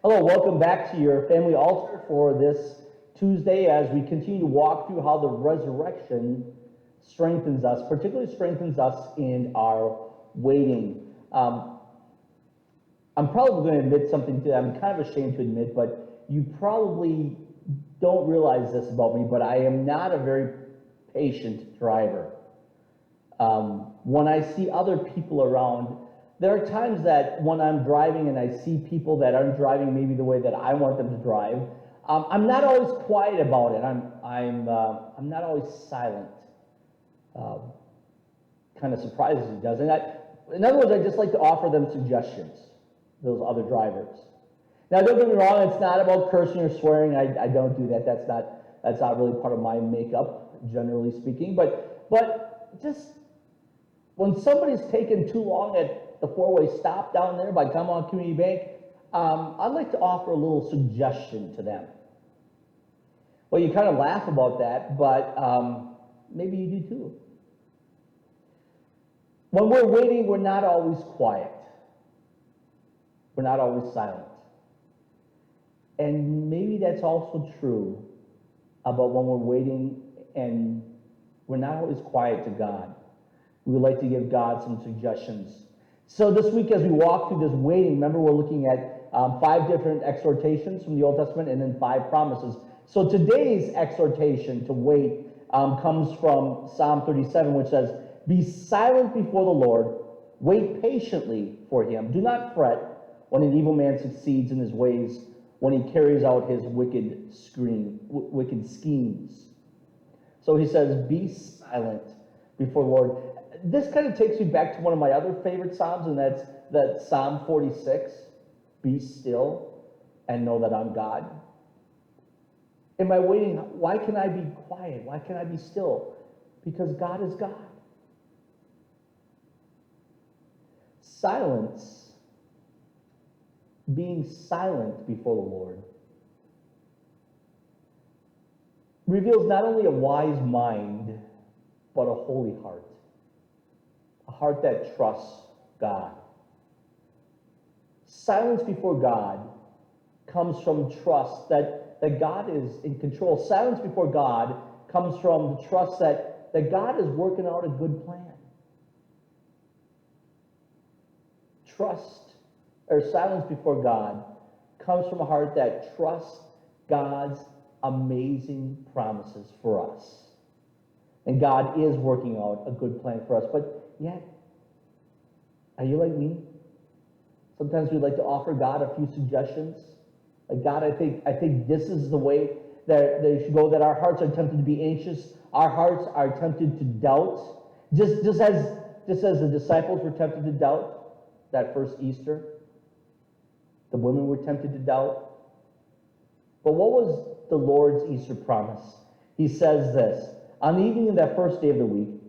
Hello, welcome back to your family altar for this Tuesday as we continue to walk through how the resurrection strengthens us, particularly strengthens us in our waiting. I'm probably going to admit something to I'm kind of ashamed to admit, but you probably don't realize this about me, but I am not a very patient driver. When I see other people around, there are times that when I'm driving and I see people that aren't driving maybe the way that I want them to drive, I'm not always quiet about it. I'm not always silent. Kind of surprises me, doesn't it? In other words, I just like to offer them suggestions, those other drivers. Now, don't get me wrong, it's not about cursing or swearing. I don't do that. That's not really part of my makeup, generally speaking. But just when somebody's taken too long at the four-way stop down there by Commonwealth Community Bank, I'd like to offer a little suggestion to them. Well, you kind of laugh about that, but maybe you do too. When we're waiting, we're not always quiet. We're not always silent. And maybe that's also true about when we're waiting and we're not always quiet to God. We would like to give God some suggestions. So this week as we walk through this waiting, remember we're looking at 5 different exhortations from the Old Testament and then 5 promises. So today's exhortation to wait comes from Psalm 37, which says, "Be silent before the Lord, wait patiently for him. Do not fret when an evil man succeeds in his ways, when he carries out his wicked schemes." So he says, be silent before the Lord. This kind of takes me back to one of my other favorite Psalms, and that's Psalm 46, "Be still and know that I'm God." In my waiting, why can I be quiet? Why can I be still? Because God is God. Silence, being silent before the Lord, reveals not only a wise mind, but a holy heart. A heart that trusts God. Silence before God comes from trust that God is in control. Silence before God comes from the trust that God is working out a good plan. Silence before God comes from a heart that trusts God's amazing promises for us. And God is working out a good plan for us. But yet, are you like me? Sometimes we'd like to offer God a few suggestions. Like, God, I think this is the way that they should go, that our hearts are tempted to be anxious. Our hearts are tempted to doubt. Just as the disciples were tempted to doubt that first Easter. The women were tempted to doubt. But what was the Lord's Easter promise? He says this, "On the evening of that first day of the week,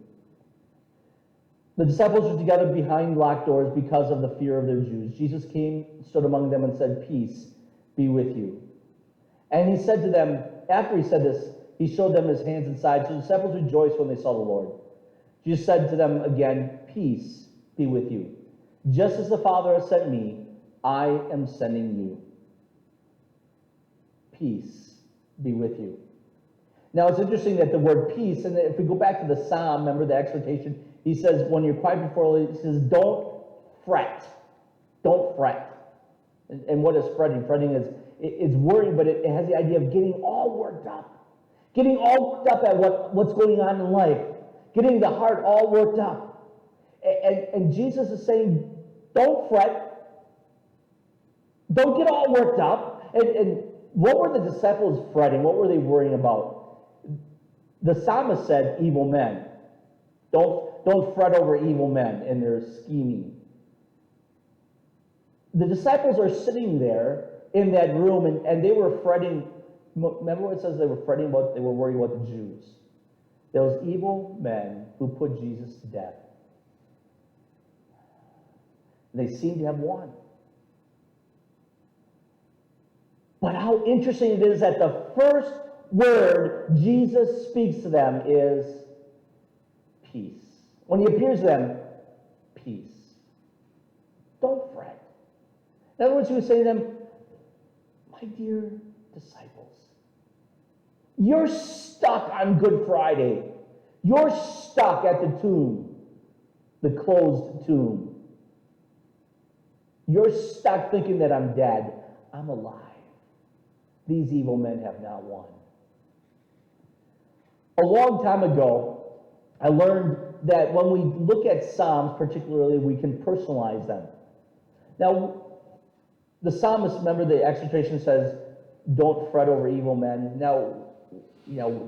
the disciples were together behind locked doors because of the fear of their Jews. Jesus came, stood among them, and said, 'Peace be with you.' And he said to them," after he said this, he showed them his hands and side. So the disciples rejoiced when they saw the Lord. Jesus said to them again, 'Peace be with you. Just as the Father has sent me, I am sending you. Peace be with you.'" Now it's interesting that the word peace, and if we go back to the Psalm, remember the exhortation, he says, when you're quiet before the Lord, he says, don't fret. Don't fret. And what is fretting? Fretting is worrying, but it has the idea of getting all worked up. Getting all worked up at what's going on in life. Getting the heart all worked up. And Jesus is saying, don't fret. Don't get all worked up. And what were the disciples fretting? What were they worrying about? The psalmist said, evil men. Don't fret over evil men and their scheming. The disciples are sitting there in that room, and they were fretting. Remember what it says they were fretting about? They were worried about the Jews. Those evil men who put Jesus to death. They seem to have won. But how interesting it is that the first word Jesus speaks to them is peace. When he appears to them, peace. Don't fret. In other words, he was saying to them, My dear disciples, you're stuck on Good Friday. You're stuck at the tomb, the closed tomb. You're stuck thinking that I'm dead. I'm alive. These evil men have not won. A long time ago, I learned that when we look at Psalms, particularly, we can personalize them. Now, the psalmist, remember, the exhortation says, don't fret over evil men. Now,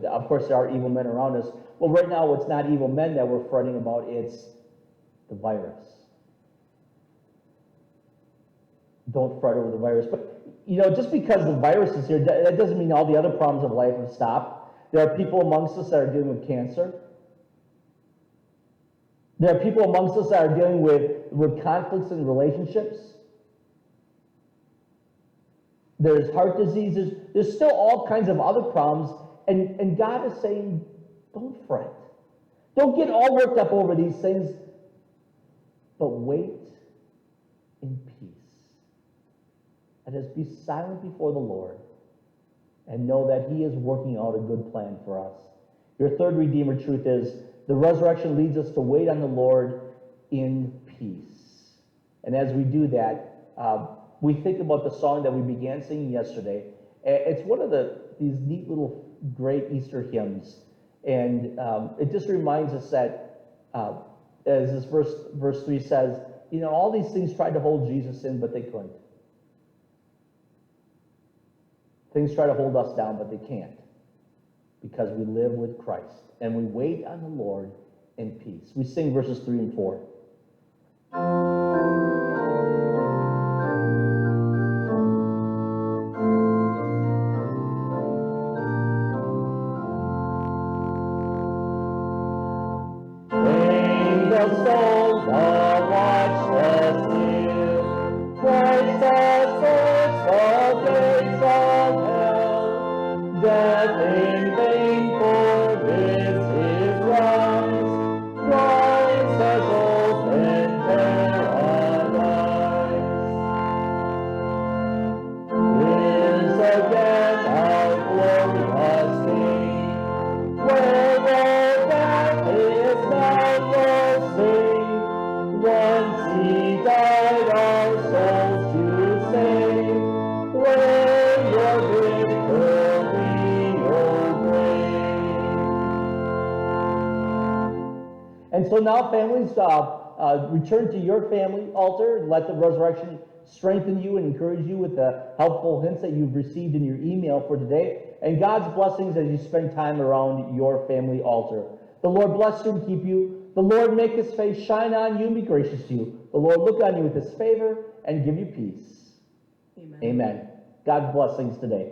of course, there are evil men around us. Well, right now, it's not evil men that we're fretting about, it's the virus. Don't fret over the virus. But, just because the virus is here, that doesn't mean all the other problems of life have stopped. There are people amongst us that are dealing with cancer. There are people amongst us that are dealing with conflicts in relationships. There's heart diseases. There's still all kinds of other problems. And God is saying, don't fret. Don't get all worked up over these things, but wait in peace. And just be silent before the Lord and know that He is working out a good plan for us. Your third Redeemer truth is the resurrection leads us to wait on the Lord in peace. And as we do that, we think about the song that we began singing yesterday. It's one of these neat little great Easter hymns. And it just reminds us that, as this verse 3 says, all these things tried to hold Jesus in, but they couldn't. Things try to hold us down, but they can't, because we live with Christ and we wait on the Lord in peace. We sing verses 3 and 4. Angels souls are watchless here. Christ has forced the gates of hell. Death in vain forbids his rise. Christ has opened paradise. Is again our glorious King, where the death is now no sting. Once He died our souls to save, where your victory, O grave. And so now, families, return to your family altar and let the resurrection strengthen you and encourage you with the helpful hints that you've received in your email for today, and God's blessings as you spend time around your family altar. The Lord bless you and keep you. The Lord make His face shine on you and be gracious to you. The Lord look on you with His favor and give you peace. Amen. Amen. God's blessings today.